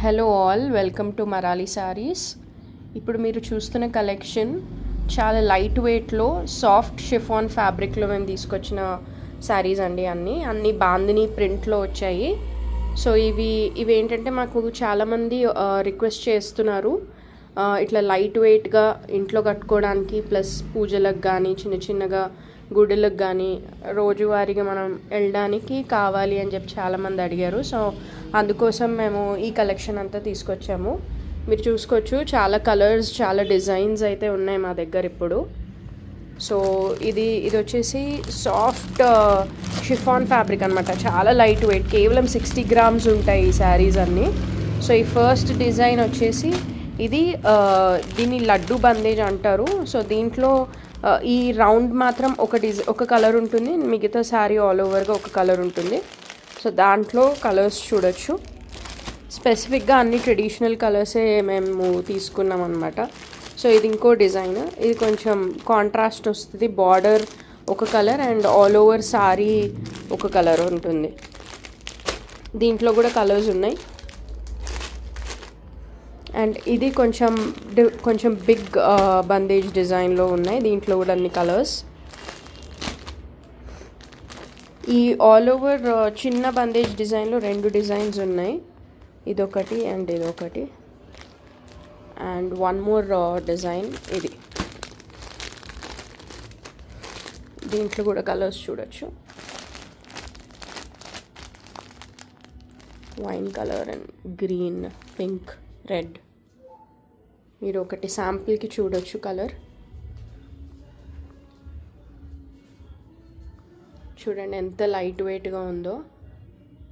Hello all, welcome to Marali saris. ఇప్పుడు మీరు చూస్తున్న కలెక్షన్ చాలా లైట్ వెయిట్లో సాఫ్ట్ షిఫాన్ ఫ్యాబ్రిక్లో మేము తీసుకొచ్చిన శారీస్ అండి. అన్నీ బాందిని ప్రింట్లో వచ్చాయి. సో ఇవి ఏంటంటే మాకు చాలామంది రిక్వెస్ట్ చేస్తున్నారు, ఇట్లా లైట్ వెయిట్గా ఇంట్లో కట్టుకోవడానికి, ప్లస్ పూజలకు కానీ చిన్నగా గుడులకు కానీ రోజువారీగా మనం వెళ్ళడానికి కావాలి అని చెప్పి చాలామంది అడిగారు. సో అందుకోసం మేము ఈ కలెక్షన్ అంతా తీసుకొచ్చాము. మీరు చూసుకోవచ్చు, చాలా కలర్స్, చాలా డిజైన్స్ అయితే ఉన్నాయి మా దగ్గర ఇప్పుడు. సో ఇది వచ్చేసి సాఫ్ట్ షిఫాన్ ఫ్యాబ్రిక్ అనమాట. చాలా లైట్ వెయిట్, కేవలం 60 grams ఉంటాయి ఈ శారీస్ అన్నీ. సో ఈ ఫస్ట్ డిజైన్ వచ్చేసి ఇది దీన్ని లడ్డు బందేజ్ అంటారు. సో దీంట్లో ఈ రౌండ్ మాత్రం ఒక కలర్ ఉంటుంది, మిగతా శారీ ఆల్ ఓవర్గా ఒక కలర్ ఉంటుంది. సో దాంట్లో కలర్స్ చూడొచ్చు. స్పెసిఫిక్గా అన్ని ట్రెడిషనల్ కలర్సే మేము తీసుకున్నాం అనమాట. సో ఇది ఇంకో డిజైన్, ఇది కొంచెం కాంట్రాస్ట్ వస్తుంది. బార్డర్ ఒక colour and all over sari ఒక కలర్ ఉంటుంది. దీంట్లో కూడా కలర్స్ ఉన్నాయి. అండ్ ఇది కొంచెం బిగ్ బందేజ్ డిజైన్లో ఉన్నాయి. దీంట్లో కూడా అన్ని కలర్స్. ఈ ఆల్ ఓవర్ చిన్న బందేజ్ డిజైన్లో 2 డిజైన్స్ ఉన్నాయి, ఇదొకటి అండ్ ఇదొకటి. అండ్ వన్ మోర్ డిజైన్ ఇది. దీంట్లో కూడా కలర్స్ చూడొచ్చు, wine colour and green, pink, red. మీరు ఒకటి శాంపుల్కి చూడొచ్చు కలర్. చూడండి ఎంత లైట్ వెయిట్గా ఉందో.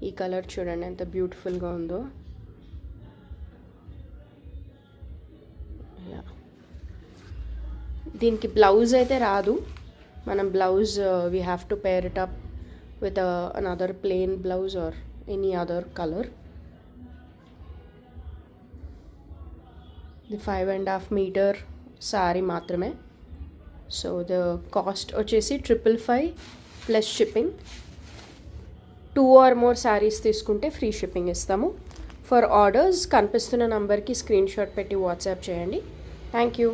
ఈ కలర్ చూడండి ఎంత బ్యూటిఫుల్గా ఉందో. దీనికి బ్లౌజ్ అయితే రాదు. మనం blouse we have to pair it up with another plain blouse or any other colour. ఇది 5.5 meter శారీ మాత్రమే. సో ద కాస్ట్ వచ్చేసి 555 plus shipping. 2 or more saris తీసుకుంటే ఫ్రీ షిప్పింగ్ ఇస్తాము. ఫర్ ఆర్డర్స్ కనిపిస్తున్న నంబర్కి స్క్రీన్ షాట్ పెట్టి వాట్సాప్ చేయండి. Thank you.